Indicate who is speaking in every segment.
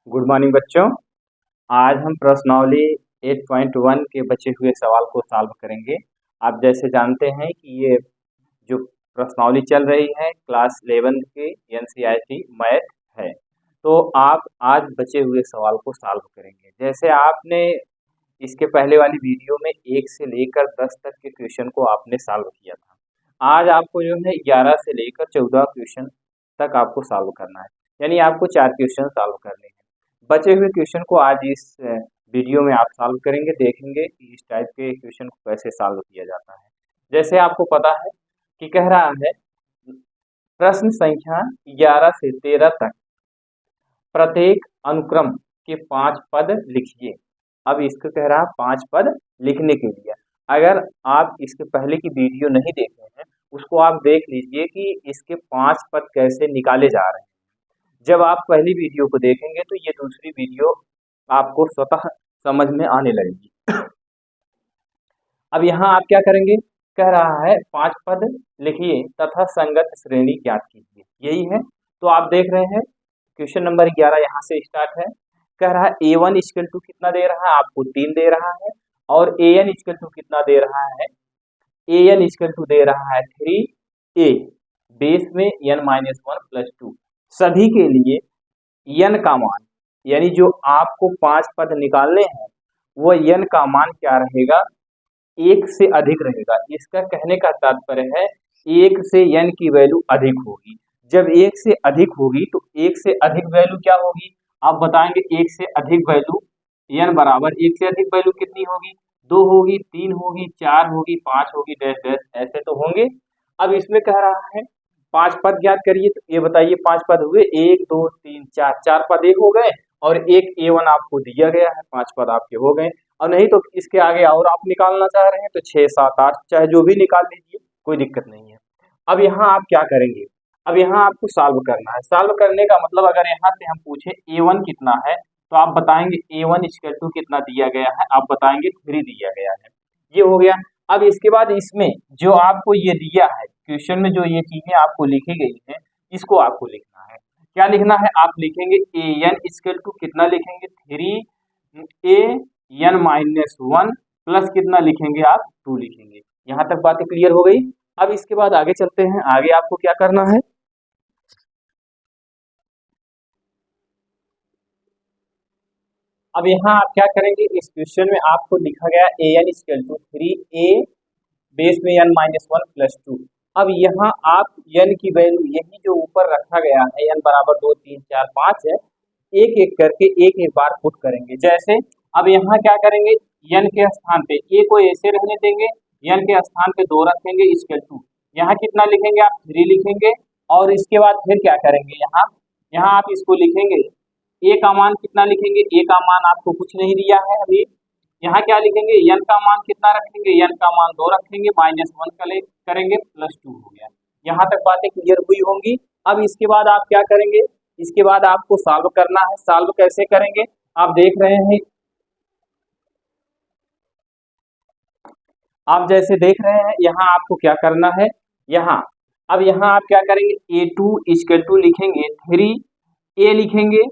Speaker 1: Good morning बच्चों। आज हम प्रश्नावली 8.1 के बचे हुए सवाल को सॉल्व करेंगे। आप जैसे जानते हैं कि ये जो प्रश्नावली चल रही है क्लास 11 के एनसीईआरटी मैथ है, तो आप आज बचे हुए सवाल को सॉल्व करेंगे। जैसे आपने इसके पहले वाली वीडियो में 1 से लेकर 10 तक के क्वेश्चन को आपने सॉल्व किया था, आज आपको जो है 11 से लेकर 14 क्वेश्चन तक आपको सॉल्व करना है, यानी आपको 4 क्वेश्चन सॉल्व करने हैं। बचे हुए क्वेश्चन को आज इस वीडियो में आप सॉल्व करेंगे, देखेंगे कि इस टाइप के क्वेश्चन को कैसे सॉल्व किया जाता है। जैसे आपको पता है कि कह रहा है प्रश्न संख्या 11 से 13 तक प्रत्येक अनुक्रम के 5 पद लिखिए। अब इसको कह रहा है 5 पद लिखने के लिए। अगर आप इसके पहले की वीडियो नहीं देखे हैं, उसको आप देख लीजिए कि इसके 5 पद कैसे निकाले जा रहे हैं। जब आप पहली वीडियो को देखेंगे तो ये दूसरी वीडियो आपको स्वतः समझ में आने लगेगी। अब यहाँ आप क्या करेंगे, कह रहा है 5 पद लिखिए तथा संगत श्रेणी ज्ञात कीजिए, यही है। तो आप देख रहे हैं क्वेश्चन नंबर 11 यहाँ से स्टार्ट है। कह रहा है A1 इक्वल टू कितना दे रहा है, आपको 3 दे रहा है, और AN इक्वल टू कितना दे रहा है, AN इक्वल टू दे रहा है 3A बेस में n-1 + 2। सभी के लिए n का मान, यानी जो आपको 5 पद निकालने हैं वो n का मान क्या रहेगा, 1 से अधिक रहेगा। इसका कहने का तात्पर्य है 1 से n की वैल्यू अधिक होगी। जब 1 से अधिक होगी तो 1 से अधिक वैल्यू क्या होगी, आप बताएंगे। 1 से अधिक वैल्यू n बराबर 1 से अधिक वैल्यू कितनी होगी, 2 होगी, 3 होगी, 4 होगी, 5 होगी, डैश डैश ऐसे तो होंगे। अब इसमें कह रहा है 5 पद ज्ञात करिए। तो ये बताइए 5 पद हुए, 1 2 3 4, 4 पद एक हो गए और एक A1 आपको दिया गया है, 5 पद आपके हो गए। और नहीं तो इसके आगे और आप निकालना चाह रहे हैं तो 6 7 8 चाहे जो भी निकाल लीजिए, कोई दिक्कत नहीं है। अब यहाँ आप क्या करेंगे, अब यहाँ आपको सॉल्व करना है। सॉल्व करने का मतलब अगर यहाँ से हम पूछे A1 कितना है तो आप बताएंगे A1 इक्वल टू कितना दिया गया है, आप बताएंगे 3 दिया गया है। ये हो गया। अब इसके बाद इसमें जो आपको ये दिया है क्वेश्चन में, जो ये चीजें आपको लिखी गई हैं, इसको आपको लिखना है। क्या लिखना है, आप लिखेंगे AN इक्वल टू कितना लिखेंगे, 3AN-1 प्लस कितना लिखेंगे आप, 2 लिखेंगे। यहाँ तक बातें क्लियर हो गई। अब इसके बाद आगे चलते हैं। आगे आपको क्या करना है, अब यहाँ आप क्या करेंगे, इस क्वेश्चन में आपको लिखा गया AN equal to 3A base में n-1 + 2। अब यहाँ आप n की वैल्यू यही जो ऊपर रखा गया है n बराबर 2 3 4 5 है, एक एक करके एक एक बार पुट करेंगे। जैसे अब यहाँ क्या करेंगे, n के स्थान पे a को ऐसे रहने देंगे, n के स्थान पे 2 रखेंगे इक्वल टू, यहाँ कितना लिखेंगे आप, 3 लिखेंगे। और इसके बाद फिर क्या करेंगे, यहाँ यहाँ आप इसको लिखेंगे, a का मान कितना लिखेंगे, a का मान आपको कुछ नहीं दिया है अभी। यहाँ क्या लिखेंगे, n का मान कितना रखेंगे, n का मान 2 रखेंगे, -1 करेंगे +2 हो गया। यहाँ तक बातें क्लियर हुई होंगी। अब इसके बाद आप क्या करेंगे, इसके बाद आपको सॉल्व करना है। सॉल्व कैसे करेंगे, आप देख रहे हैं, आप जैसे देख रहे हैं यहाँ आपको क्या करना है, यहाँ अब यहाँ आप क्या करेंगे, A2 इक्वल टू लिखेंगे 3A लिखेंगे,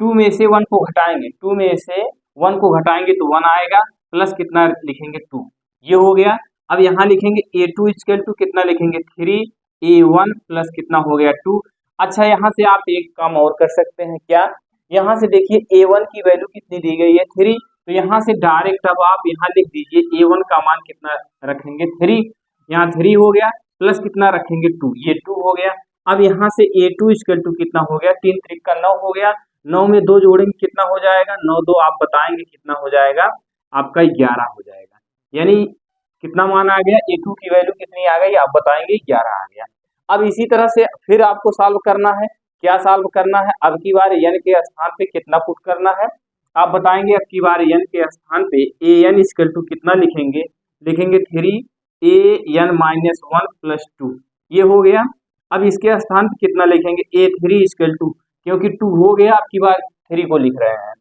Speaker 1: 2 में से 1 को घटाएंगे, 2 में से 1 को घटाएंगे तो 1 आएगा, प्लस कितना लिखेंगे 2, ये हो गया। अब यहाँ लिखेंगे A2 इक्वल टू कितना लिखेंगे, 3A1 प्लस कितना हो गया 2। अच्छा, यहाँ से आप एक काम और कर सकते हैं, क्या, यहाँ से देखिए A1 की वैल्यू कितनी दी गई है, 3, तो यहाँ से डायरेक्ट अब आप यहाँ लिख दीजिए A1 का मान कितना रखेंगे, 3, यहाँ 3 हो गया, प्लस कितना रखेंगे 2, ये 2 हो गया। अब यहाँ से A2 इक्वल टू कितना हो गया, 3 3 का 9 हो गया, 9 में 2 जोड़ेंगे कितना हो जाएगा, 9 2 आप बताएंगे कितना हो जाएगा, आपका 11 हो जाएगा। यानी कितना मान आ गया, A2 की वैल्यू कितनी आ गई, आप बताएंगे 11 आ गया। अब इसी तरह से फिर आपको सॉल्व करना है। क्या सॉल्व करना है, अब की बार n के स्थान पे कितना पुट करना है, आप बताएंगे। अब की बार n के स्थान पे AN इक्वल टू कितना लिखेंगे, लिखेंगे 3AN-1 + 2, ये हो गया। अब इसके स्थान पे कितना लिखेंगे, A3 इक्वल टू, क्योंकि 2 हो गया, अब की बार 3 को लिख रहे हैं।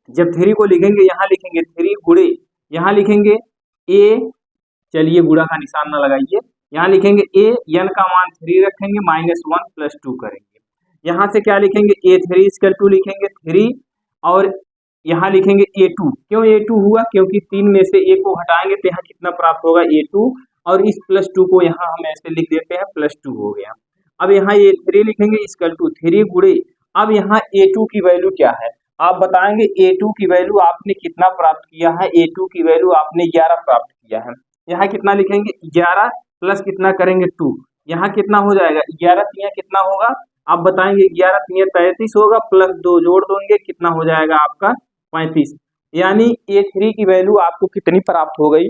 Speaker 1: जब 3 को लिखेंगे, यहाँ लिखेंगे 3 गुणे, यहाँ लिखेंगे A, चलिए गुणा का निशान ना लगाइए, यहाँ लिखेंगे A, n का मान 3 रखेंगे, -1 + 2 करेंगे। यहाँ से क्या लिखेंगे A3 इक्वल टू लिखेंगे 3 और यहाँ लिखेंगे A2। क्यों A2 हुआ? क्योंकि 3 में से A को हटाएंगे तो यहाँ कितना प्राप्त होगा A2 और इस +2 को यहाँ हम ऐसे लिख देते हैं +2 हो गया। अब यहाँ A3 लिखेंगे इक्वल टू 3 गुणे, अब यहाँ A2 की वैल्यू क्या है आप बताएंगे। A2 की वैल्यू आपने कितना प्राप्त किया है? A2 की वैल्यू आपने 11 प्राप्त किया है। यहाँ कितना लिखेंगे 11 प्लस कितना करेंगे 2, यहाँ कितना हो जाएगा 11 तिया कितना होगा आप बताएंगे 11 तिया 33 होगा, प्लस 2 जोड़ देंगे कितना हो जाएगा आपका 35। यानी A3 की वैल्यू आपको कितनी प्राप्त हो गई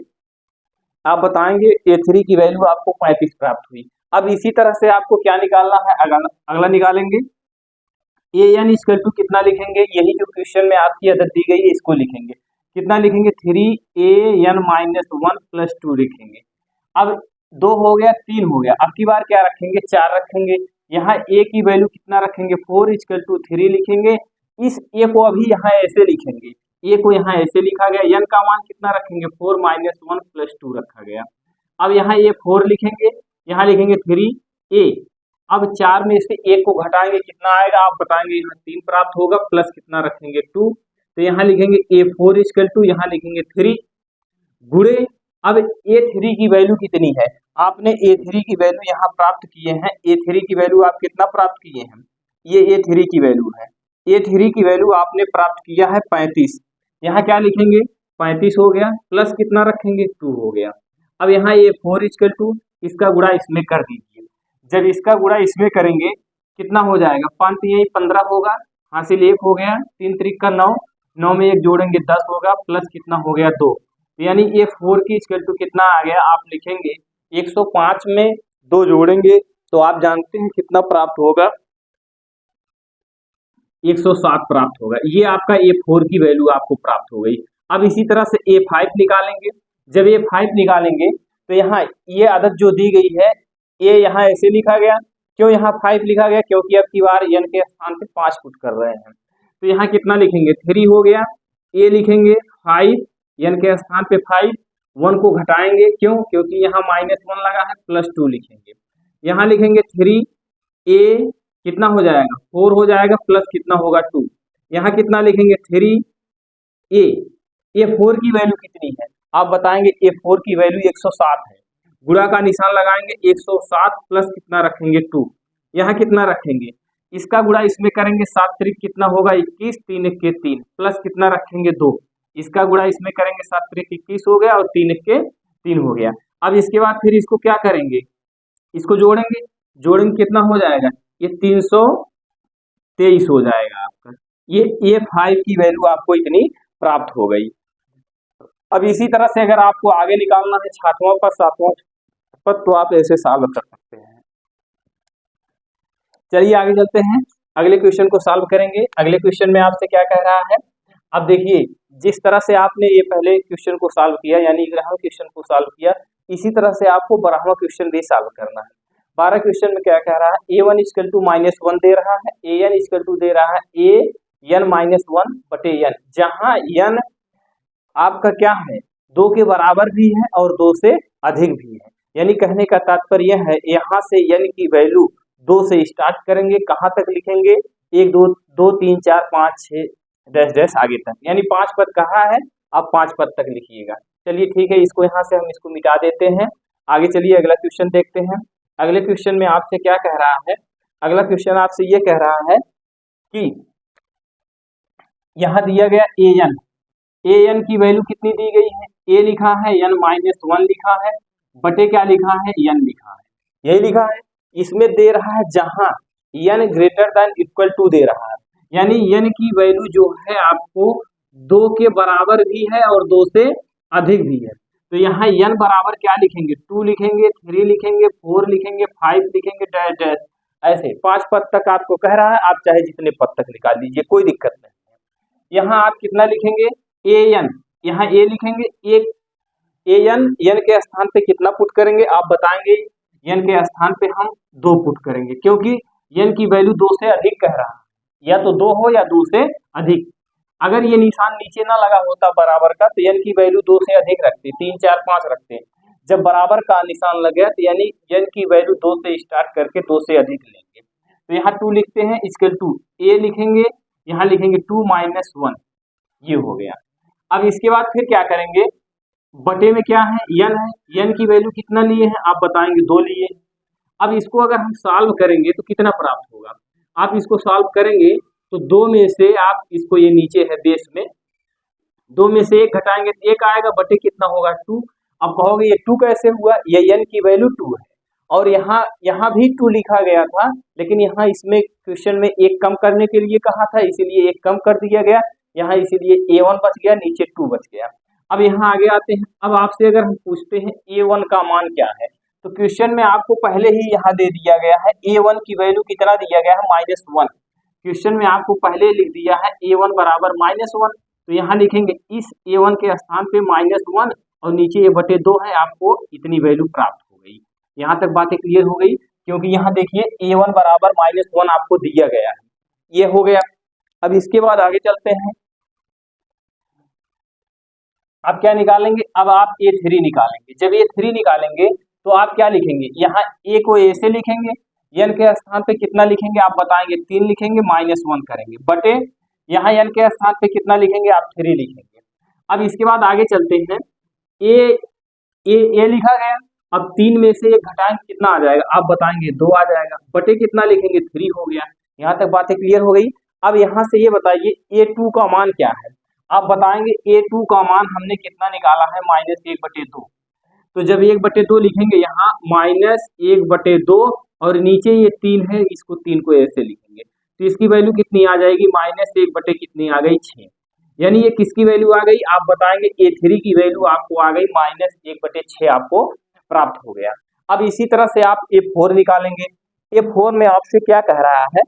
Speaker 1: आप बताएंगे A3 की वैल्यू आपको 35 प्राप्त हुई। अब इसी तरह से आपको क्या निकालना है अगला निकालेंगे AN इक्वल टू कितना लिखेंगे, यही जो क्वेश्चन में आपकी आदत दी गई है इसको लिखेंगे। कितना लिखेंगे 3AN माइनस 1 प्लस 2 लिखेंगे। अब 2 हो गया 3 हो गया, अब की बार क्या रखेंगे 4 रखेंगे। यहाँ A की वैल्यू कितना रखेंगे 4 इक्वल टू 3 लिखेंगे। इस A को अभी यहाँ ऐसे लिखेंगे, A को यहाँ ऐसे लिखा गया, N का मान कितना रखेंगे 4 माइनस 1 प्लस 2 रखा गया। अब यहाँ ये 4 लिखेंगे, यहाँ लिखेंगे 3A। अब 4 में से 1 को घटाएंगे कितना आएगा आप बताएंगे, यहाँ 3 प्राप्त होगा, प्लस कितना रखेंगे 2, तो यहाँ लिखेंगे A4 इक्वल टू यहाँ लिखेंगे 3 गुणे। अब A3 की वैल्यू कितनी है आपने A3 की वैल्यू यहाँ प्राप्त किए हैं। A3 की वैल्यू आप कितना प्राप्त किए हैं, ये A3 की वैल्यू है। A3 की वैल्यू आपने प्राप्त किया है 35, यहाँ क्या लिखेंगे 35 हो गया, प्लस कितना रखेंगे 2 हो गया। अब यहाँ A4 इक्वल टू इसका गुणा इसमें कर दीजिए, जब इसका गुणा इसमें करेंगे कितना हो जाएगा 5 यही 15 होगा, हासिल 1 हो गया, 3 त्रिक का 9, 9 में 1 जोड़ेंगे 10 होगा, प्लस कितना हो गया 2, यानी ये 4 की इक्वल टू कितना आ गया आप लिखेंगे 105 में 2 जोड़ेंगे तो आप जानते हैं कितना प्राप्त होगा 107 प्राप्त होगा। ये आपका A4 की वैल्यू आपको प्राप्त हो गई। अब इसी तरह से A5 निकालेंगे, जब A5 निकालेंगे तो यहाँ ये आदत जो दी गई है ये यहाँ ऐसे लिखा गया। क्यों यहाँ 5 लिखा गया, क्योंकि अब की बार n के स्थान पे 5 पुट कर रहे हैं, तो यहाँ कितना लिखेंगे 3 हो गया, A लिखेंगे 5 n के स्थान पे 5, 1 को घटाएंगे क्यों, क्योंकि यहाँ -1 लगा है, प्लस 2 लिखेंगे। यहाँ लिखेंगे 3A कितना हो जाएगा 4 हो जाएगा, प्लस कितना होगा 2, यहाँ कितना लिखेंगे 3A। A4 की वैल्यू कितनी है आप बताएंगे, A4 की वैल्यू 107 है, गुणा का निशान लगाएंगे 107 प्लस कितना रखेंगे 2, यहाँ कितना रखेंगे इसका गुणा इसमें करेंगे 7 त्रिक कितना होगा 21, 3 के 3 प्लस कितना रखेंगे 2, इसका गुणा इसमें करेंगे 7 त्रिक 21 हो गया और 3 के 3 हो गया। अब इसके बाद फिर इसको क्या करेंगे, इसको जोड़ेंगे, जोड़ेंगे कितना हो जाएगा ये 323 हो जाएगा आपका। ये A5 की वैल्यू आपको इतनी प्राप्त हो गई। अब इसी तरह से अगर आपको आगे निकालना है 6वां पर 7वां पर तो आप ऐसे सॉल्व कर सकते हैं। चलिए आगे चलते हैं, अगले क्वेश्चन को सॉल्व करेंगे। अगले क्वेश्चन में आपसे क्या कह रहा है, अब देखिए जिस तरह से आपने ये पहले क्वेश्चन को सॉल्व किया यानी 11वां क्वेश्चन को सॉल्व किया, इसी तरह से आपको 12वां क्वेश्चन भी सॉल्व करना है। 12 क्वेश्चन में क्या कह रहा है, A1 इक्वल टू -1 दे रहा है, AN इक्वल टू दे रहा है AN -1 बटे n, जहां n आपका क्या है 2 के बराबर भी है और 2 से अधिक भी है। यानी कहने का तात्पर्य यह है यहाँ से n की वैल्यू 2 से स्टार्ट करेंगे, कहाँ तक लिखेंगे 1 2 2 3 4 5 6 डैश डैश आगे तक, यानी 5 पद कहाँ है आप 5 पद तक लिखिएगा। चलिए ठीक है, इसको यहाँ से हम इसको मिटा देते हैं। आगे चलिए अगला क्वेश्चन देखते हैं। अगले क्वेश्चन में आपसे क्या कह रहा है, अगला क्वेश्चन आपसे ये कह रहा है कि यहाँ दिया गया AN की वैल्यू कितनी दी गई है, A लिखा है, n -1 लिखा है, बटे क्या लिखा है n लिखा है, यही लिखा है। इसमें दे रहा है जहां n greater than equal to दे रहा है, यानी n की वैल्यू जो है आपको 2 के बराबर भी है और 2 से अधिक भी है। तो यहाँ n बराबर क्या लिखेंगे 2 लिखेंगे, 3 लिखेंगे, 4 लिखेंगे, 5 लिखेंगे, डैश डैश ऐसे 5 पद तक आपको कह रहा है, आप चाहे जितने पद तक निकाल लीजिए कोई दिक्कत नहीं है। यहाँ आप कितना लिखेंगे AN, यहाँ A लिखेंगे, एक AN n के स्थान पे कितना पुट करेंगे आप बताएंगे, n के स्थान पे हम 2 पुट करेंगे, क्योंकि n की वैल्यू 2 से अधिक कह रहा है, या तो 2 हो या 2 से अधिक। अगर ये निशान नीचे ना लगा होता बराबर का तो n की वैल्यू 2 से अधिक रखते, 3 4 5 रखते, जब बराबर का निशान लग गया तो यानी n की वैल्यू 2 से स्टार्ट करके 2 से अधिक लेंगे। तो यहाँ 2 लिखते हैं, इक्वल टू ए लिखेंगे, यहाँ लिखेंगे 2 माइनस 1, ये हो गया। अब इसके बाद फिर क्या करेंगे, बटे में क्या है, n है, n की वैल्यू कितना लिए हैं आप बताएंगे, 2 लिए। अब इसको अगर हम सॉल्व करेंगे तो कितना प्राप्त होगा, आप इसको सॉल्व करेंगे तो 2 में से आप इसको, ये नीचे है बेस में, 2 में से 1 घटाएंगे तो 1 आएगा, बटे कितना होगा 2। अब कहोगे ये 2 कैसे हुआ, ये n की वैल्यू 2 है और यहाँ यहाँ भी 2 लिखा गया था, लेकिन यहाँ इसमें क्वेश्चन में 1 कम करने के लिए कहा था, इसीलिए 1 कम कर दिया गया यहाँ, इसीलिए a1 बच गया, नीचे 2 बच गया। अब यहाँ आगे आते हैं, अब आपसे अगर हम पूछते हैं a1 का मान क्या है, तो क्वेश्चन में आपको पहले ही यहाँ दे दिया गया है a1 की वैल्यू कितना दिया गया है, -1। क्वेश्चन में आपको पहले लिख दिया है a1 बराबर -1, तो यहाँ लिखेंगे इस a1 के स्थान पे -1 और नीचे ये बटे 2 है, आपको इतनी वैल्यू प्राप्त हो गई। यहाँ तक बातें क्लियर हो गई, क्योंकि यहाँ देखिए a1 बराबर -1 आपको दिया गया है, ये हो गया। अब इसके बाद आगे चलते हैं, अब क्या निकालेंगे, अब आप a3 निकालेंगे। जब a3 निकालेंगे तो आप क्या लिखेंगे, यहाँ a को a से लिखेंगे, n के स्थान पे कितना लिखेंगे आप बताएंगे, 3 लिखेंगे, -1 करेंगे, बटे यहाँ n के स्थान पे कितना लिखेंगे आप 3 लिखेंगे। अब इसके बाद आगे चलते हैं, a लिखा गया, अब 3 में से 1 घटाएंगे कितना आ जाएगा आप बताएंगे, 2 आ जाएगा, बटे कितना लिखेंगे 3 हो गया। यहाँ तक बातें क्लियर हो गई। अब यहाँ से ये बताइए a2 का मान क्या है, आप बताएंगे a2 का मान हमने कितना निकाला है, -1/2। तो जब 1/2 लिखेंगे यहाँ -1/2 और नीचे ये 3 है, इसको 3 को ऐसे लिखेंगे, तो इसकी वैल्यू कितनी आ जाएगी, -1 कितनी आ गई 6, यानी ये किसकी वैल्यू आ गई आप बताएंगे, a3 की वैल्यू आपको आ गई -1/6 आपको प्राप्त हो गया। अब इसी तरह से आप a4 निकालेंगे, a4 में आपसे क्या कह रहा है,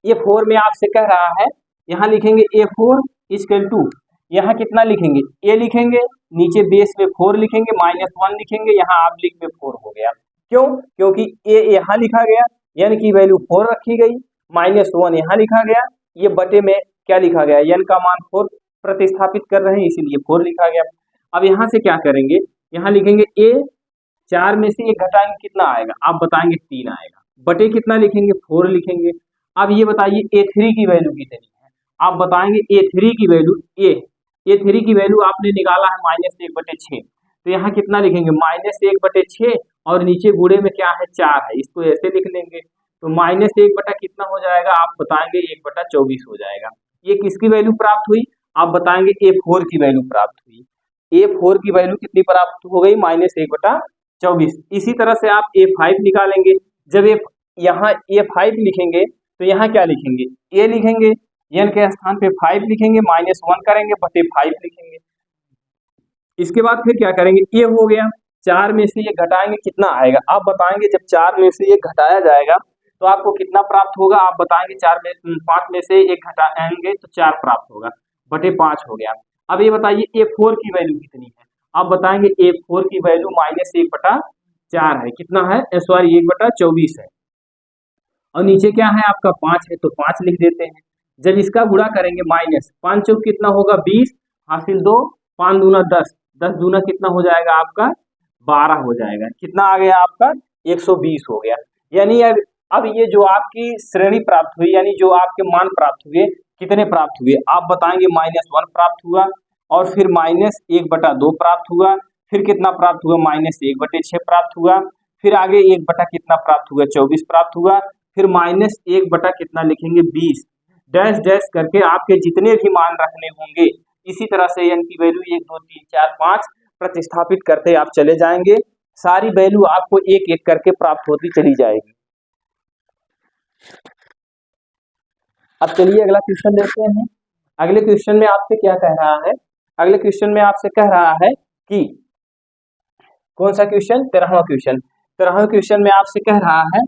Speaker 1: a4 में आपसे कह रहा है, यहाँ लिखेंगे a4 इक्वल टू, यहाँ कितना लिखेंगे a लिखेंगे, नीचे बेस में 4 लिखेंगे, -1 लिखेंगे, यहाँ आप लिख में 4 हो गया। क्यों, क्योंकि a यहाँ लिखा गया, n की वैल्यू 4 रखी गई, -1 यहाँ लिखा गया, ये बटे में क्या लिखा गया, n का मान 4 प्रतिस्थापित कर रहे हैं, इसीलिए 4 लिखा गया। अब यहाँ से क्या करेंगे, यहाँ लिखेंगे a, 4 में से 1 घटाएंगे कितना आएगा आप बताएंगे 3 आएगा, बटे कितना लिखेंगे 4 लिखेंगे। अब ये बताइए a3 की वैल्यू कितनी है, आप बताएंगे a3 की वैल्यू, a3 की वैल्यू आपने निकाला है -1/6, तो यहाँ कितना लिखेंगे -1/6 और नीचे गुणे में क्या है 4 है, इसको ऐसे लिख लेंगे, तो -1 कितना हो जाएगा आप बताएंगे 1/24 हो जाएगा। ये किसकी वैल्यू प्राप्त हुई आप बताएंगे, a4 की वैल्यू प्राप्त हुई। a4 की वैल्यू कितनी प्राप्त हो गई, -1/24। इसी तरह से आप a5 निकालेंगे, जब यहाँ a5 लिखेंगे तो यहाँ क्या लिखेंगे, a लिखेंगे, n के स्थान पे 5 लिखेंगे, -1 करेंगे, बटे 5 लिखेंगे। इसके बाद फिर क्या करेंगे, ये हो गया, 4 में से ये घटाएंगे कितना आएगा आप बताएंगे, जब 4 में से ये घटाया जाएगा तो आपको कितना प्राप्त होगा आप बताएंगे, 5 में से 1 घटाएंगे तो 4 प्राप्त होगा, बटे 5 हो गया। अब ये बताइए a4 की वैल्यू कितनी है आप बताएंगे, a4 की वैल्यू -1/4 है, कितना है सॉरी 1/24 है, और नीचे क्या है आपका 5 है, तो 5 लिख देते हैं। जब इसका गुणा करेंगे, -5 चौक कितना होगा 20, हासिल 2, 5 दूना 10, 10 दूना कितना हो जाएगा आपका 12 हो जाएगा, कितना आ गया आपका 120 हो गया। यानी अब ये जो आपकी श्रेणी प्राप्त हुई, यानी जो आपके मान प्राप्त हुए, कितने प्राप्त हुए आप बताएंगे, -1 प्राप्त हुआ, और फिर -1/2 प्राप्त हुआ, फिर कितना प्राप्त हुआ -1/6 प्राप्त हुआ, फिर आगे 1 बटा कितना प्राप्त हुआ 24 प्राप्त हुआ, फिर -1 बटा कितना लिखेंगे 20, डैश डैश करके आपके जितने भी मान रखने होंगे, इसी तरह से n की वैल्यू 1 2 3 4 5 प्रतिस्थापित करते आप चले जाएंगे, सारी वैल्यू आपको एक एक करके प्राप्त होती चली जाएगी। अब चलिए अगला क्वेश्चन देखते हैं। अगले क्वेश्चन में आपसे क्या कह रहा है, अगले क्वेश्चन में आपसे कह रहा है कि कौन सा क्वेश्चन, 13वां क्वेश्चन। 13वें क्वेश्चन में आपसे कह रहा है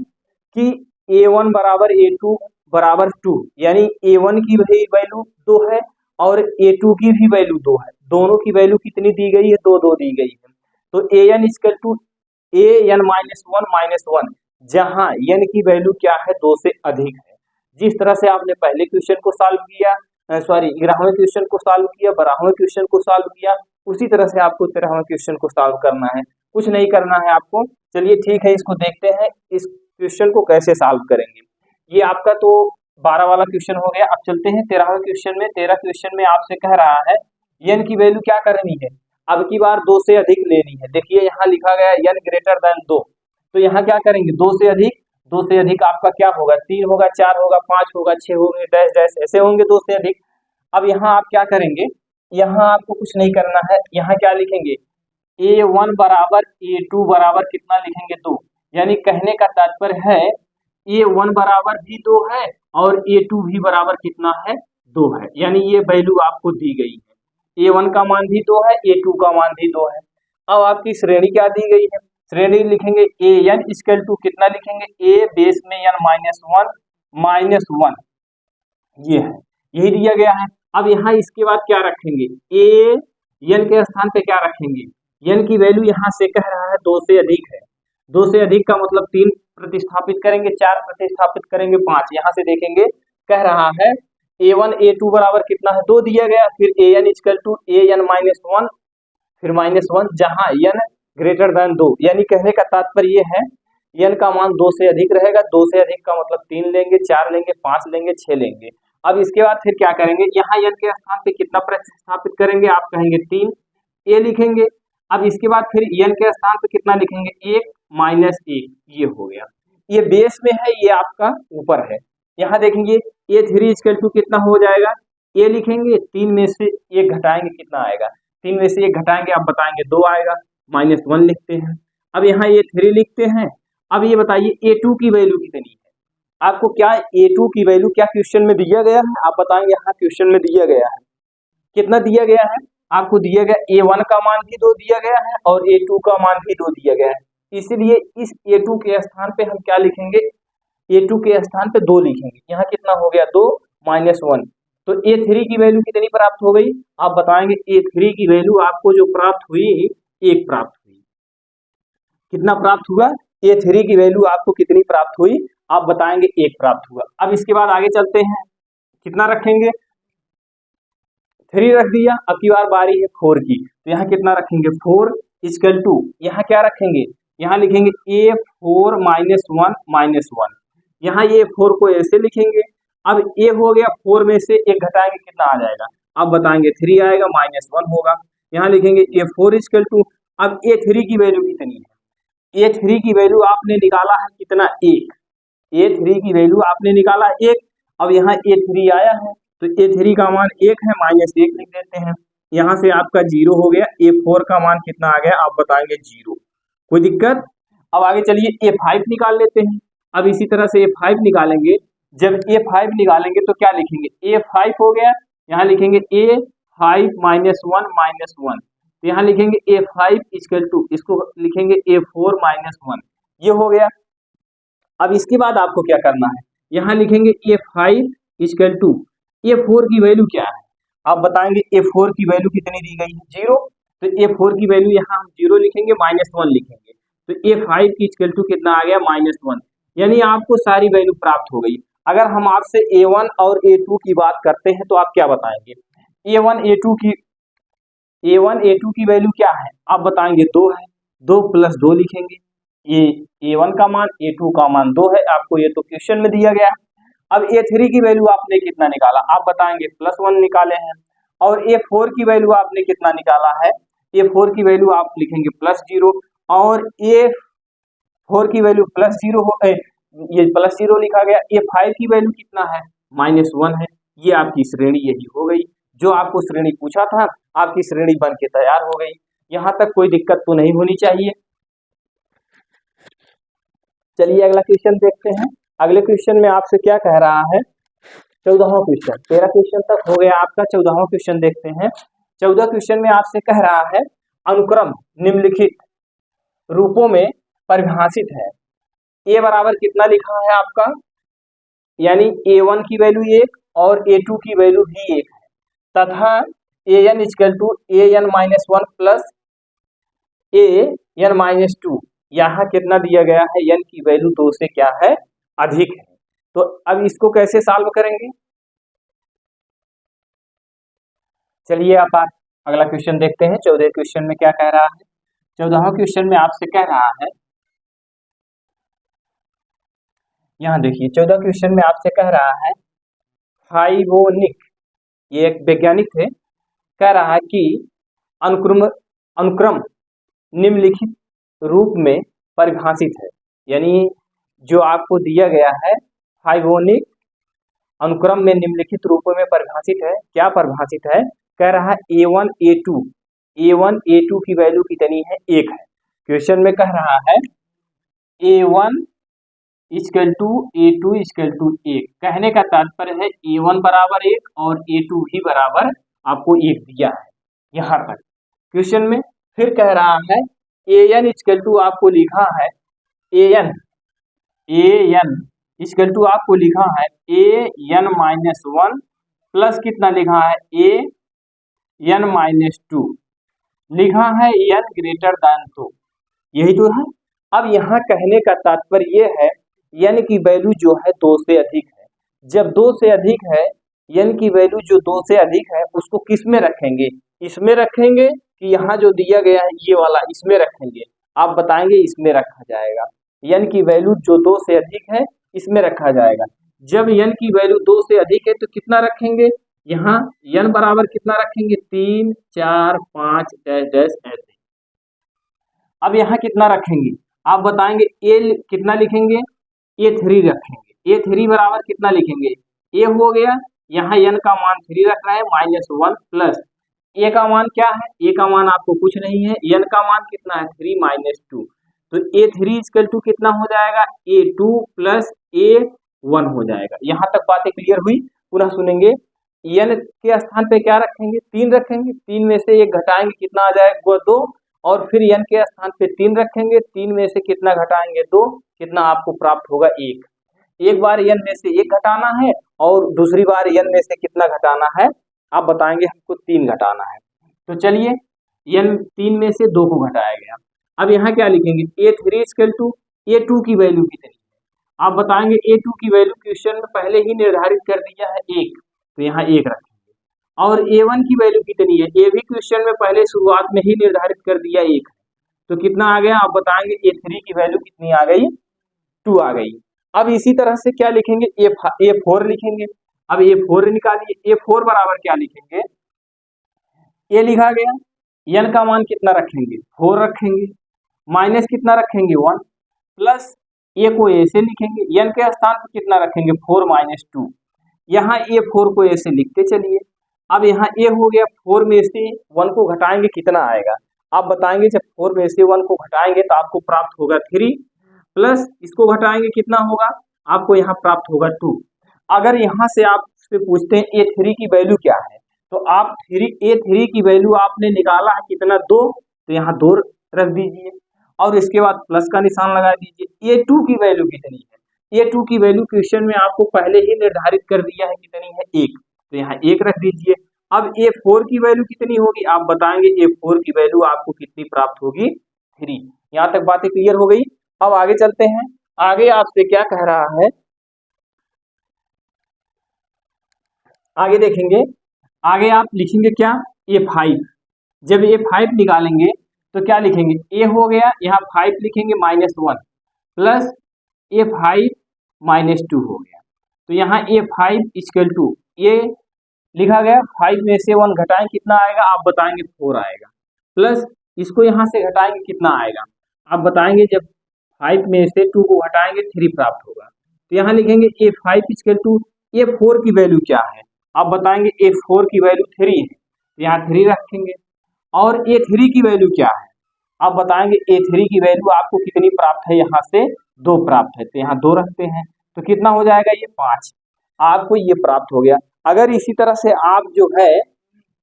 Speaker 1: कि a1 बराबर a2 बराबर 2, यानी a1 की वैल्यू 2 है और a2 की भी वैल्यू 2 है, दोनों की वैल्यू कितनी दी गई है 2 2 दी गई है। तो an इक्वल टू an-1 जहां n की वैल्यू क्या है 2 से अधिक है। जिस तरह से आपने पहले क्वेश्चन को सॉल्व किया, सॉरी 11वें क्वेश्चन को सॉल्व किया, 12वें क्वेश्चन को सॉल्व किया, उसी तरह से आपको 13वें क्वेश्चन को सॉल्व करना है, कुछ नहीं करना है आपको। चलिए ठीक है, इसको देखते हैं। इस क्वेश्चन को कैसे सॉल्व करेंगे। ये आपका तो 12 वाला क्वेश्चन हो गया। अब चलते हैं 13वें क्वेश्चन में। 13 क्वेश्चन में आपसे कह रहा है n की वैल्यू क्या करनी है, अब की बार 2 से अधिक लेनी है। देखिए यहाँ लिखा गया n ग्रेटर देन 2, तो यहाँ क्या करेंगे 2 से अधिक। 2 से अधिक आपका क्या होगा 3 होगा, 4 होगा, 5 होगा, 6 होंगे, डैश डैश ऐसे होंगे 2 से अधिक। अब यहाँ आप क्या करेंगे, यहाँ आपको कुछ नहीं करना है, यहाँ क्या लिखेंगे a1 बराबर a2 बराबर कितना लिखेंगे 2, यानी कहने का तात्पर्य है a1 बराबर भी 2 है और a2 भी बराबर कितना है 2 है, यानी ये वैल्यू आपको दी गई है। a1 का मान भी 2 है, a2 का मान भी 2 है। अब आपकी श्रेणी क्या दी गई है, श्रेणी लिखेंगे an इक्वल टू कितना लिखेंगे a बेस में n माइनस वन, ये है, यही दिया गया है। अब यहाँ इसके बाद क्या रखेंगे a n के स्थान पे क्या रखेंगे, n की वैल्यू यहाँ से कह रहा है 2 से अधिक है। 2 से अधिक का मतलब 3 प्रतिस्थापित करेंगे, 4 प्रतिस्थापित करेंगे, 5। यहाँ से देखेंगे कह रहा है a1 a2 बराबर कितना है 2 दिया गया, फिर an equal to an minus one, फिर -1, जहाँ n ग्रेटर देन 2, यानी कहने का तात्पर्य ये है n का मान 2 से अधिक रहेगा। 2 से अधिक का मतलब 3 लेंगे, 4 लेंगे, 5 लेंगे, 6 लेंगे। अब इसके बाद फिर क्या करेंगे, यहाँ n के स्थान पे कितना प्रतिस्थापित करेंगे, आप कहेंगे 3, a लिखेंगे। अब इसके बाद फिर n के स्थान पे कितना लिखेंगे 1 माइनस 1, ये हो गया। ये बेस में है, ये आपका ऊपर है। यहाँ देखेंगे a3 इक्वल टू कितना हो जाएगा, a लिखेंगे, 3 में से 1 घटाएंगे कितना आएगा, 3 में से 1 घटाएंगे आप बताएंगे 2 आएगा, -1 लिखते हैं। अब यहाँ a3 लिखते हैं। अब ये बताइए a2 की वैल्यू कितनी है, आपको क्या a2 की वैल्यू क्या क्वेश्चन में दिया गया है, आप बताएंगे हाँ क्वेश्चन में दिया गया है। कितना दिया गया है, आपको दिया गया a1 का मान भी 2 दिया गया है और a2 का मान भी 2 दिया गया है। इसलिए इस a2 के स्थान पे हम क्या लिखेंगे, a2 के स्थान पे 2 लिखेंगे। यहाँ कितना हो गया 2 -1, तो a3 की वैल्यू कितनी प्राप्त हो गई, आप बताएंगे a3 की वैल्यू आपको जो प्राप्त हुई 1 प्राप्त हुई। कितना प्राप्त हुआ, a3 की वैल्यू आपको कितनी प्राप्त हुई, आप बताएंगे 1 प्राप्त हुआ। अब इसके बाद आगे चलते हैं, कितना रखेंगे 3 रख दिया। अब की बार बारी है 4 की, तो यहाँ कितना रखेंगे 4 इक्वल टू, यहाँ क्या रखेंगे, यहाँ लिखेंगे a4 -1, यहाँ ये 4 को ऐसे लिखेंगे। अब a हो गया, 4 में से 1 घटाएंगे कितना आ जाएगा, आप बताएंगे 3 आएगा, -1 होगा। यहाँ लिखेंगे a4 इक्वल टू, अब a3 की वैल्यू कितनी है, a3 की वैल्यू आपने निकाला है कितना 1, a3 की वैल्यू आपने निकाला 1। अब यहाँ a3 आया है, तो a3 का मान 1 है, -1 लिख देते हैं। यहाँ से आपका 0 हो गया। a4 का मान कितना आ गया, आप बताएंगे 0, कोई दिक्कत। अब आगे चलिए a5 निकाल लेते हैं। अब इसी तरह से a5 निकालेंगे, जब a5 निकालेंगे तो क्या लिखेंगे a5 हो गया, यहाँ लिखेंगे a5 -1, तो यहाँ लिखेंगे a5 इक्वल टू, इसको लिखेंगे a4 -1, ये हो गया। अब इसके बाद आपको क्या करना है, यहाँ लिखेंगे a5 इक्वल टू, a4 की वैल्यू क्या है, आप बताएंगे a4 की वैल्यू कितनी दी गई है 0, तो a4 की वैल्यू यहाँ हम 0 लिखेंगे, -1 लिखेंगे, तो a5 की इक्वल टू कितना आ गया -1, यानी आपको सारी वैल्यू प्राप्त हो गई। अगर हम आपसे a1 और a2 की बात करते हैं तो आप क्या बताएंगे, a1 a2 की वैल्यू क्या है, आप बताएंगे 2 है, 2 + 2 लिखेंगे, ये a1 का मान a2 का मान 2 है, आपको ये तो क्वेश्चन में दिया गया है। अब a3 की वैल्यू आपने कितना निकाला, आप बताएंगे +1 निकाले हैं, और a4 की वैल्यू आपने कितना निकाला है, a4 की वैल्यू आप लिखेंगे +0, और a4 की वैल्यू +0 हो, ये +0 लिखा गया। a5 की वैल्यू कितना है -1 है। ये आपकी श्रेणी यही हो गई, जो आपको श्रेणी पूछा था आपकी श्रेणी बन के तैयार हो गई। यहाँ तक कोई दिक्कत तो नहीं होनी चाहिए। चलिए अगला क्वेश्चन देखते हैं। अगले क्वेश्चन में आपसे क्या कह रहा है, 14वां क्वेश्चन, 13 क्वेश्चन तक हो गया आपका, 14वां क्वेश्चन देखते हैं। 14 क्वेश्चन में आपसे कह रहा है अनुक्रम निम्नलिखित रूपों में परिभाषित है। a बराबर कितना लिखा है आपका, यानी a1 की वैल्यू 1 और a2 की वैल्यू भी 1 है, तथा an equal to an-1 plus an-2, यहाँ कितना दिया गया है, n की वैल्यू 2 से क्या है अधिक है। तो अब इसको कैसे सॉल्व करेंगे, चलिए आप अगला क्वेश्चन देखते हैं। 14 क्वेश्चन में क्या कह रहा है, 14वां क्वेश्चन में आपसे कह रहा है यहाँ देखिए 14 क्वेश्चन में आपसे कह रहा है फाइवोनिक, ये एक वैज्ञानिक थे, कह रहा है कि अनुक्रम अनुक्रम निम्नलिखित रूप में परिभाषित है। यानी जो आपको दिया गया है फाइवोनिक अनुक्रम में निम्नलिखित रूपों में परिभाषित है। क्या परिभाषित है? कह रहा है A1 A2 की वैल्यू कितनी है? 1 है। क्वेश्चन में कह रहा है A1 equal to A2 equal to 1। कहने का तात्पर्य है A1 बराबर 1 और A2 भी बराबर आपको 1 दिया है। यहाँ तक क्वेश्चन में फिर कह रहा है AN इक्वल टू आपको लिखा है AN इक्वल टू आपको लिखा है AN माइनस 1 प्लस कितना लिखा है AN माइनस 2, लिखा है N ग्रेटर देन 2, यही तो है। अब यहाँ कहने का तात्पर्य ये है n की वैल्यू जो है 2 से अधिक है। जब 2 से अधिक है, n की वैल्यू जो 2 से अधिक है उसको किस में रखेंगे? इसमें रखेंगे कि यहाँ जो दिया गया है ये वाला इसमें रखेंगे? आप बताएंगे इसमें रखा जाएगा। n की वैल्यू जो 2 से अधिक है इसमें रखा जाएगा। जब n की वैल्यू 2 से अधिक है तो कितना रखेंगे? यहाँ n बराबर कितना रखेंगे? 3 4 5 डैश डैश ऐसे। अब यहाँ कितना रखेंगे? आप बताएंगे a कितना लिखेंगे? A3 रखेंगे। A3 बराबर कितना लिखेंगे? a हो गया, यहाँ n का मान 3 रख रहे हैं माइनस 1 प्लस a का मान क्या है? a का मान आपको कुछ नहीं है, n का मान कितना है? 3 माइनस 2। तो A3 इक्वल टू कितना हो जाएगा? A2 प्लस A1 हो जाएगा। यहाँ तक बातें क्लियर हुई? पुनः सुनेंगे। n के स्थान पे क्या रखेंगे? 3 रखेंगे। 3 में से 1 घटाएंगे कितना आ जाएगा? 2। और फिर n के स्थान पे 3 रखेंगे। 3 में से कितना घटाएंगे? 2। कितना आपको प्राप्त होगा? 1। एक बार n में से 1 घटाना है और दूसरी बार n में से कितना घटाना है? आप बताएंगे हमको 3 घटाना है। तो चलिए n 3 में से 2 को घटाया गया। अब यहाँ क्या लिखेंगे? A3 इक्वल टू A2 की वैल्यू कितनी है? आप बताएंगे A2 की वैल्यू क्वेश्चन में पहले ही निर्धारित कर दिया है 1, तो यहाँ 1 रखेंगे। और A1 की वैल्यू कितनी है? ये भी क्वेश्चन में पहले शुरुआत में ही निर्धारित कर दिया 1 है, तो कितना आ गया? आप बताएंगे A3 की वैल्यू कितनी आ गई? 2 आ गई। अब इसी तरह से क्या लिखेंगे? A4 लिखेंगे। अब A4 निकालिए। A4 बराबर क्या लिखेंगे? A लिखा गया, n का मान कितना रखेंगे? 4 रखेंगे, माइनस कितना रखेंगे? 1 प्लस a को a से लिखेंगे, n के स्थान पर कितना रखेंगे? 4 माइनस 2। यहाँ A4 को a से लिखते चलिए। अब यहाँ a हो गया, 4 में से 1 को घटाएंगे कितना आएगा? आप बताएंगे जब 4 में से 1 को घटाएंगे तो आपको प्राप्त होगा 3 प्लस इसको घटाएंगे कितना होगा? आपको यहाँ प्राप्त होगा 2। अगर यहाँ से आपसे पूछते हैं A3 की वैल्यू क्या है, तो आप A3 की वैल्यू आपने निकाला है कितना? 2, तो यहाँ 2 रख दीजिए और इसके बाद प्लस का निशान लगा दीजिए। A2 की वैल्यू कितनी है? A2 की वैल्यू क्वेश्चन में आपको पहले ही निर्धारित कर दिया है कितनी है? 1, तो यहाँ 1 रख दीजिए। अब A4 की वैल्यू कितनी होगी? आप बताएंगे A4 की वैल्यू आपको कितनी प्राप्त होगी? 3। यहाँ तक बातें क्लियर हो गई। अब आगे चलते हैं। आगे आपसे क्या कह रहा है? आगे देखेंगे। आगे आप लिखेंगे क्या? A5। जब A5 निकालेंगे तो क्या लिखेंगे? A हो गया, यहाँ 5 लिखेंगे माइनस 1 प्लस A5 माइनस 2 हो गया। तो यहाँ A5 इक्वल टू A लिखा गया, 5 में से 1 घटाएं कितना आएगा? आप बताएंगे 4 आएगा, प्लस इसको यहाँ से घटाएंगे कितना आएगा? आप बताएंगे जब 5 में से 2 को घटाएंगे 3 प्राप्त होगा। तो यहाँ लिखेंगे A5 इक्वल टू A4 की वैल्यू क्या है? आप बताएंगे A4 की वैल्यू 3 है, तो यहाँ 3 रखेंगे। और A3 की वैल्यू क्या है? आप बताएंगे A3 की वैल्यू आपको कितनी प्राप्त है? यहाँ से 2 प्राप्त है, तो यहाँ 2 रखते हैं। तो कितना हो जाएगा? ये 5। आपको ये प्राप्त हो गया। अगर इसी तरह से आप जो है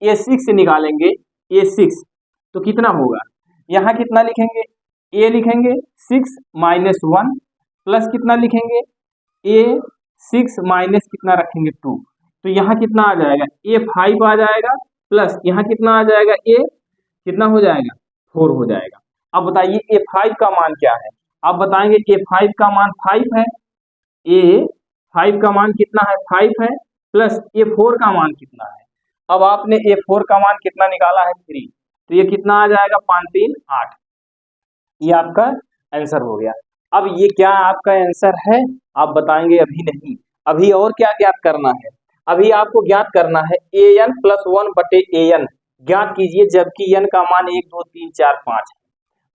Speaker 1: A6 निकालेंगे, A6 तो कितना होगा? यहाँ कितना लिखेंगे? A लिखेंगे 6 माइनस 1 प्लस कितना लिखेंगे? A6 माइनस कितना रखेंगे? 2। तो यहाँ कितना आ जाएगा? A5 आ जाएगा प्लस यहाँ कितना आ जाएगा? A कितना हो जाएगा? 4 हो जाएगा। अब बताइए A5 का मान क्या है? आप बताएंगे A5 का मान 5 है। A5 का मान कितना है? 5 है प्लस A4 का मान कितना है? अब आपने A4 का मान कितना निकाला है? 3, तो ये कितना आ जाएगा? 5 3 8। ये आपका आंसर हो गया। अब ये क्या आपका आंसर है? आप बताएंगे अभी नहीं, अभी और क्या ज्ञात करना है? अभी आपको ज्ञात करना है ए एन प्लस वन बटे ए एन ज्ञात कीजिए, जबकि एन का मान 1 2 3 4 5 है।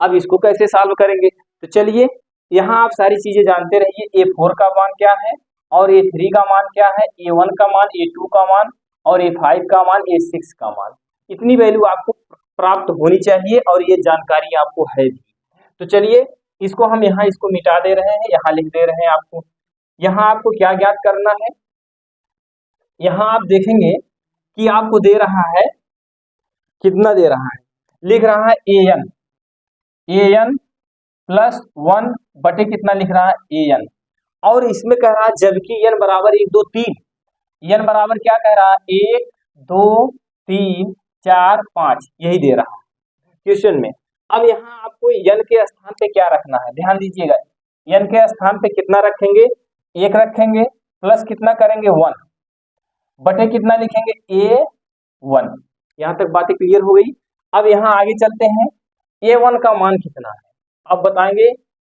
Speaker 1: अब इसको कैसे सॉल्व करेंगे? तो चलिए, यहाँ आप सारी चीजें जानते रहिए। ए फोर का मान क्या है, और ए थ्री का मान क्या है, ए वन का मान, ए टू का मान, और ए फाइव का मान, ए सिक्स का मान। इतनी वैल्यू आपको प्राप्त होनी चाहिए और ये जानकारी आपको है भी। तो चलिए, इसको हम यहाँ इसको मिटा दे रहे हैं, यहाँ लिख दे रहे हैं आपको। यहाँ आपको क्या ज्ञात करना है? यहाँ आप देखेंगे कि आपको दे रहा है, कितना दे रहा है? लिख रहा है ए एन प्लस वन बटे कितना लिख रहा है, ए एन। और इसमें कह रहा है जबकि एन बराबर 1 2 3, एन बराबर क्या कह रहा है, 1 2 3 4 5, यही दे रहा है क्वेश्चन में। अब यहाँ आपको एन के स्थान पे क्या रखना है, ध्यान दीजिएगा। एन के स्थान पे कितना रखेंगे, 1 रखेंगे, प्लस कितना करेंगे 1, बटे कितना लिखेंगे, ए वन। यहाँ तक बातें क्लियर हो गई। अब यहाँ आगे चलते हैं, ए वन का मान कितना है? अब बताएंगे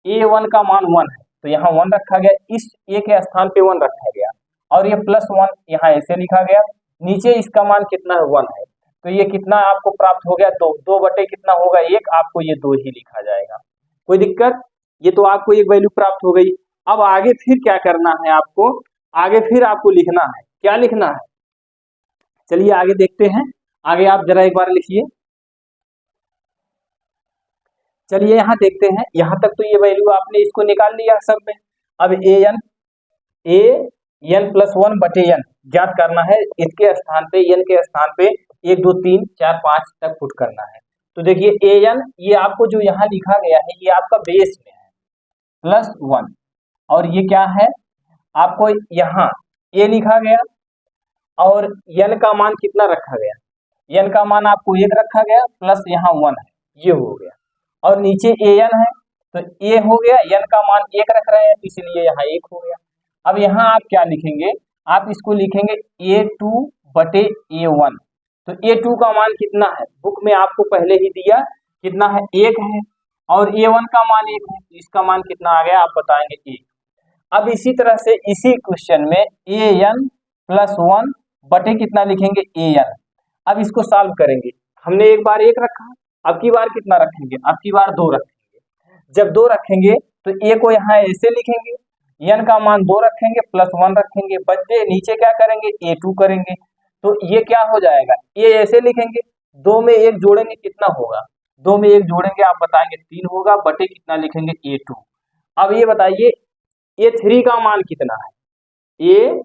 Speaker 1: ए वन का मान 1 है, तो यहाँ 1 रखा गया, इस ए के स्थान पे 1 रखा गया, और ये प्लस 1 यहाँ ऐसे लिखा गया। नीचे इसका मान कितना है, 1 है, तो ये कितना आपको प्राप्त हो गया, 2 2 बटे कितना होगा 1, आपको ये 2 ही लिखा जाएगा। कोई दिक्कत? ये तो आपको एक वैल्यू प्राप्त हो गई। अब आगे फिर क्या करना है आपको? आगे फिर आपको लिखना है, क्या लिखना है? चलिए आगे देखते हैं। आगे आप जरा एक बार लिखिए। चलिए यहाँ देखते हैं, यहाँ तक तो ये वैल्यू आपने इसको निकाल लिया सब में। अब ए एन प्लस वन बटे एन ज्ञात करना है। इसके स्थान पे, एन के स्थान पे 1 2 3 4 5 तक पुट करना है। तो देखिए ए एन, ये आपको जो यहाँ लिखा गया है, ये आपका बेस में है प्लस 1, और ये क्या है आपको यहाँ ए लिखा गया, और एन का मान कितना रखा गया, एन का मान आपको 1 रखा गया, प्लस यहाँ 1 है, ये हो गया। और नीचे ए एन है, तो ए हो गया, एन का मान 1 रख रहे हैं, इसलिए यहाँ 1 हो गया। अब यहाँ आप क्या लिखेंगे, आप इसको लिखेंगे ए टू बटे ए वन। तो ए टू का मान कितना है, बुक में आपको पहले ही दिया, कितना है, 1 है, और ए वन का मान 1 है, तो इसका मान कितना आ गया, आप बताएंगे 1। अब इसी तरह से इसी क्वेश्चन में ए एन प्लस 1 बटे कितना लिखेंगे, ए एन। अब इसको सॉल्व करेंगे, हमने एक बार 1 रखा, अब की बार कितना रखेंगे, अब की बार 2 रखेंगे। जब 2 रखेंगे तो ए को यहाँ ऐसे लिखेंगे, एन का मान 2 रखेंगे, प्लस 1 रखेंगे, बच्चे नीचे क्या करेंगे, ए टू करेंगे। तो ये क्या हो जाएगा, ए ऐसे लिखेंगे, 2 में 1 जोड़ेंगे कितना होगा, 2 में 1 जोड़ेंगे आप बताएंगे 3 होगा, बटे कितना लिखेंगे, ए टू। अब ये बताइए ए थ्री का मान कितना है, ए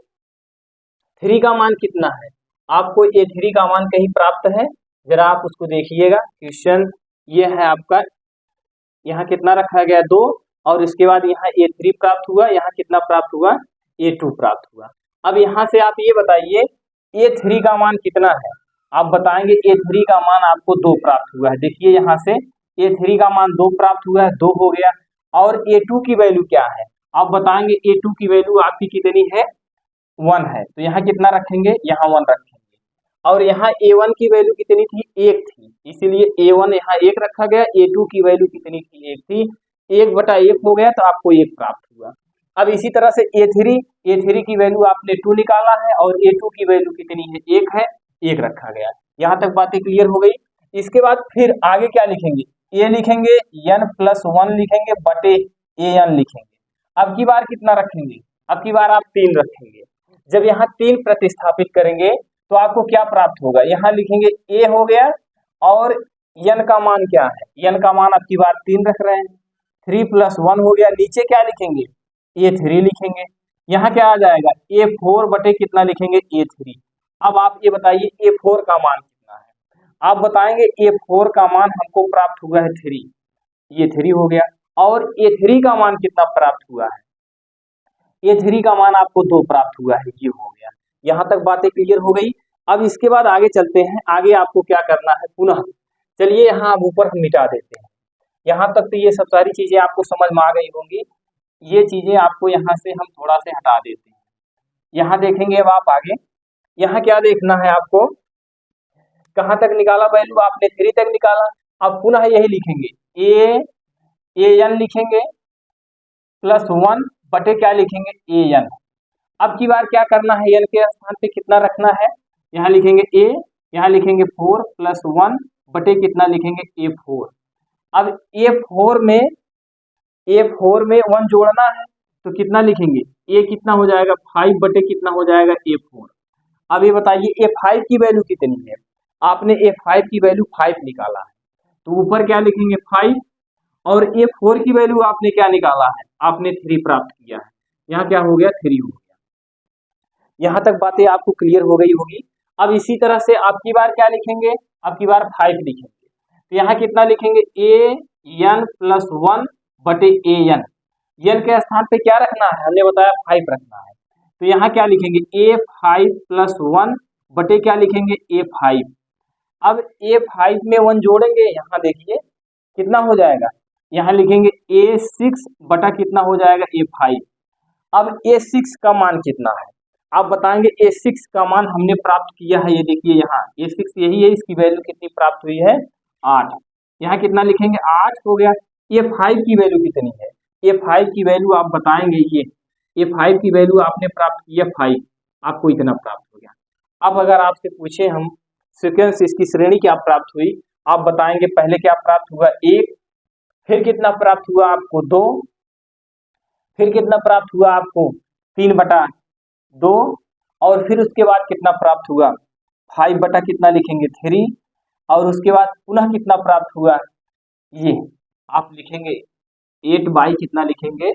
Speaker 1: थ्री का मान कितना है? आपको ए थ्री का मान कहीं प्राप्त है? जरा आप उसको देखिएगा। क्वेश्चन ये है आपका, यहाँ कितना रखा गया, 2, और इसके बाद यहाँ ए थ्री प्राप्त हुआ, यहाँ कितना प्राप्त हुआ, ए टू प्राप्त हुआ। अब यहाँ से आप ये बताइए ए थ्री का मान कितना है? आप बताएंगे ए थ्री का मान आपको 2 प्राप्त हुआ है। देखिए यहाँ से ए थ्री का मान 2 प्राप्त हुआ है, 2 हो गया। और ए टू की वैल्यू क्या है? आप बताएंगे ए टू की वैल्यू आपकी कितनी है, 1 है, तो यहाँ कितना रखेंगे, यहाँ 1 रखेंगे। और यहाँ a1 की वैल्यू कितनी थी, 1 थी, इसीलिए a1 यहाँ 1 रखा गया। a2 की वैल्यू कितनी थी, 1 थी, 1 बटा 1 हो गया, तो आपको 1 प्राप्त हुआ। अब इसी तरह से a3 की वैल्यू आपने 2 निकाला है, और a2 की वैल्यू कितनी है, 1 है, 1 रखा गया। यहाँ तक बातें क्लियर हो गई। इसके बाद फिर आगे क्या लिखेंगे, a लिखेंगे, n प्लस 1 लिखेंगे, बटे an लिखेंगे। अब की बार कितना रखेंगे, अब की बार आप 3 रखेंगे। जब यहाँ 3 प्रतिस्थापित करेंगे तो आपको क्या प्राप्त होगा, यहाँ लिखेंगे a हो गया, और n का मान क्या है, n का मान अब की बार 3 रख रहे हैं, 3 प्लस 1 हो गया। नीचे क्या लिखेंगे, a3 लिखेंगे। यहाँ क्या आ जाएगा, a4 बटे कितना लिखेंगे, a3। अब आप ये बताइए a4 का मान कितना है? आप बताएंगे a4 का मान हमको प्राप्त हुआ है 3, ये 3 हो गया। और a3 का मान कितना प्राप्त हुआ है, a3 का मान आपको 2 प्राप्त हुआ है, ये हो गया। यहाँ तक बातें क्लियर हो गई। अब इसके बाद आगे चलते हैं, आगे आपको क्या करना है पुनः। चलिए यहाँ अब ऊपर हम मिटा देते हैं। यहाँ तक तो ये सब सारी चीजें आपको समझ में आ गई होंगी। ये चीजें आपको यहाँ से हम थोड़ा से हटा देते हैं। यहाँ देखेंगे अब आप आगे, यहाँ क्या देखना है आपको, कहाँ तक निकाला वैल्यू आपने, 3 तक निकाला। अब पुनः यही लिखेंगे, ए एन लिखेंगे, प्लस 1 बटे क्या लिखेंगे ए एन। अब की बार क्या करना है, एन के स्थान पे कितना रखना है, यहाँ लिखेंगे ए, यहाँ लिखेंगे 4 प्लस 1 बटे कितना लिखेंगे ए 4। अब ए4 में 1 जोड़ना है तो कितना लिखेंगे, ए कितना हो जाएगा 5 बटे कितना हो जाएगा ए 4। अब ये बताइए ए 5 की वैल्यू कितनी है, आपने ए 5 की वैल्यू 5 निकाला है तो ऊपर क्या लिखेंगे 5, और ए 4 की वैल्यू आपने क्या निकाला है, आपने 3 प्राप्त किया है, यहाँ क्या हो गया 3 हो गया। यहाँ तक बातें आपको क्लियर हो गई होगी। अब इसी तरह से अब की बार क्या लिखेंगे, अब की बार 5 लिखेंगे तो यहाँ कितना लिखेंगे ए एन प्लस 1 बटे ए एन। एन के स्थान पे क्या रखना है, हमने बताया 5 रखना है तो यहाँ क्या लिखेंगे ए 5 प्लस 1 बटे क्या लिखेंगे ए 5। अब ए 5 में 1 जोड़ेंगे, यहाँ देखिए कितना हो जाएगा, यहाँ लिखेंगे ए 6 बटा कितना हो जाएगा ए 5। अब ए 6 का मान कितना है, आप बताएंगे ए 6 का मान हमने प्राप्त किया है, ये देखिए यहाँ ए 6 यही है, इसकी वैल्यू कितनी प्राप्त हुई है 8। यहाँ कितना लिखेंगे 8 हो गया। ए 5 की वैल्यू कितनी है, ए 5 की वैल्यू आप बताएंगे, ये ए 5 की वैल्यू आपने प्राप्त किया 5, आपको इतना प्राप्त हो गया। अब अगर आपसे पूछे हम सीक्वेंस इसकी श्रेणी क्या प्राप्त हुई, आप बताएंगे पहले क्या प्राप्त हुआ 1, फिर कितना प्राप्त हुआ आपको 2, फिर कितना प्राप्त हुआ आपको 3 बटा 2, और फिर उसके बाद कितना प्राप्त हुआ 5 बटा कितना लिखेंगे 3, और उसके बाद पुनः कितना प्राप्त हुआ, ये आप लिखेंगे 8 बाई कितना लिखेंगे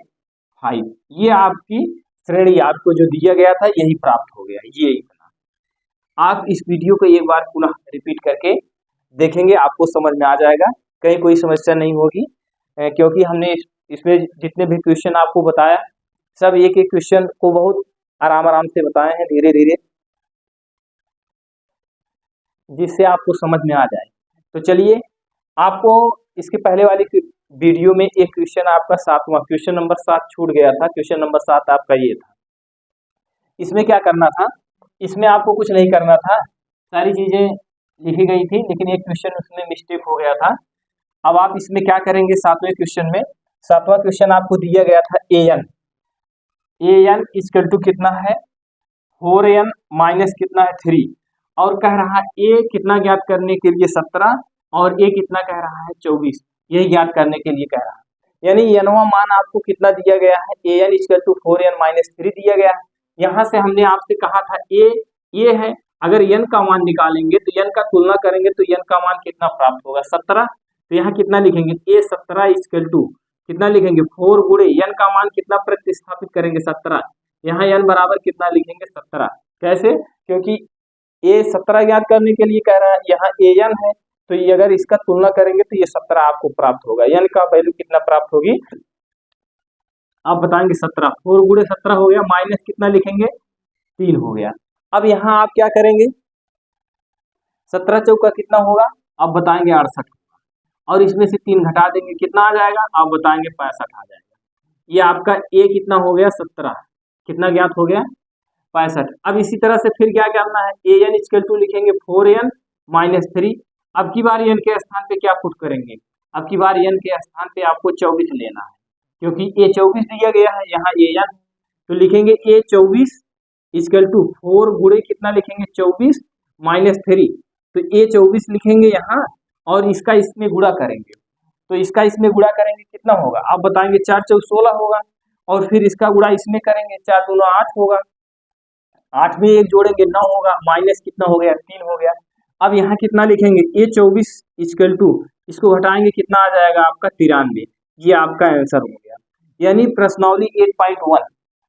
Speaker 1: 5। ये आपकी श्रेणी आपको जो दिया गया था यही प्राप्त हो गया, ये इतना। आप इस वीडियो को एक बार पुनः रिपीट करके देखेंगे, आपको समझ में आ जाएगा, कहीं कोई समस्या नहीं होगी, क्योंकि हमने इसमें जितने भी क्वेश्चन आपको बताया सब एक एक क्वेश्चन को बहुत आराम आराम से बताए हैं, धीरे धीरे, जिससे आपको समझ में आ जाए। तो चलिए, आपको इसके पहले वाली वीडियो में एक क्वेश्चन आपका 7वां क्वेश्चन नंबर 7 छूट गया था, क्वेश्चन नंबर 7 आपका ये था। इसमें क्या करना था, इसमें आपको कुछ नहीं करना था, सारी चीजें लिखी गई थी, लेकिन एक क्वेश्चन उसमें मिस्टेक हो गया था। अब आप इसमें क्या करेंगे, 7वें क्वेश्चन में, 7वां क्वेश्चन आपको दिया गया था ए एन इक्वल टू कितना है 4n माइनस कितना है 3, और कह रहा है ए कितना ज्ञात करने के लिए 17, और ए कितना कह रहा है 24, यही ज्ञात करने के लिए कह रहा है। यानी एनवा मान आपको कितना दिया गया है, A N equal to 4n minus 3 दिया गया है। यहाँ से हमने आपसे कहा था ए है, अगर एन का मान निकालेंगे तो एन का तुलना करेंगे तो एन का मान कितना प्राप्त होगा 17, तो यहाँ कितना लिखेंगे ए 17 इक्वल टू कितना लिखेंगे 4 गुणे एन का मान कितना प्रतिस्थापित करेंगे 17, यहाँ एन बराबर कितना लिखेंगे 17। कैसे, क्योंकि ए 17 ज्ञात करने के लिए कह रहा है, यहाँ ए एन है, तो ये अगर इसका तुलना करेंगे तो ये 17 आपको प्राप्त होगा। एन का वैल्यू कितना प्राप्त होगी, आप बताएंगे 17, 4 गुणे 17 हो गया, माइनस कितना लिखेंगे 3 हो गया। अब यहाँ आप क्या करेंगे, 17 चौका कितना होगा, आप बताएंगे 68, और इसमें से 3 घटा देंगे कितना आ जाएगा, आप बताएंगे 65 आ जाएगा। ये आपका ए कितना हो गया 17, कितना ज्ञात हो गया 65। अब इसी तरह से फिर क्या करना है, ए एन इक्वल टू लिखेंगे 4n माइनस 3। अब की बार एन के स्थान पे क्या पुट करेंगे, अब की बार एन के स्थान पे आपको 24 लेना है, क्योंकि ए 24 दिया गया है, यहाँ ए एन, तो लिखेंगे ए 24 इक्वल टू 4 गुणे कितना लिखेंगे 24 माइनस 3, तो ए 24 लिखेंगे यहाँ, और इसका इसमें गुणा करेंगे, तो इसका इसमें गुणा करेंगे कितना होगा, आप बताएंगे 4 चौक 16 होगा, और फिर इसका गुणा इसमें करेंगे 4 दूना 8 होगा, 8 में 1 जोड़ेंगे 9 होगा, माइनस कितना हो गया 3 हो गया। अब यहाँ कितना लिखेंगे ए 24 इक्वल टू, इसको घटाएंगे कितना आ जाएगा आपका 93, ये आपका आंसर हो गया। यानी प्रश्नावली 8.1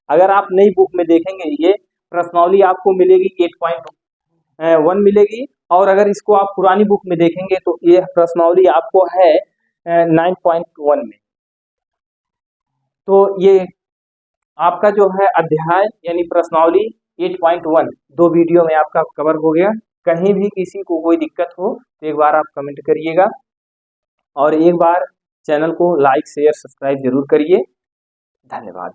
Speaker 1: अगर आप नई बुक में देखेंगे ये प्रश्नावली आपको मिलेगी 8.1 मिलेगी, और अगर इसको आप पुरानी बुक में देखेंगे तो ये प्रश्नावली आपको है 9.1 में। तो ये आपका जो है अध्याय यानी प्रश्नावली 8.1 2 वीडियो में आपका कवर हो गया। कहीं भी किसी को कोई दिक्कत हो तो एक बार आप कमेंट करिएगा, और एक बार चैनल को लाइक शेयर सब्सक्राइब जरूर करिए। धन्यवाद।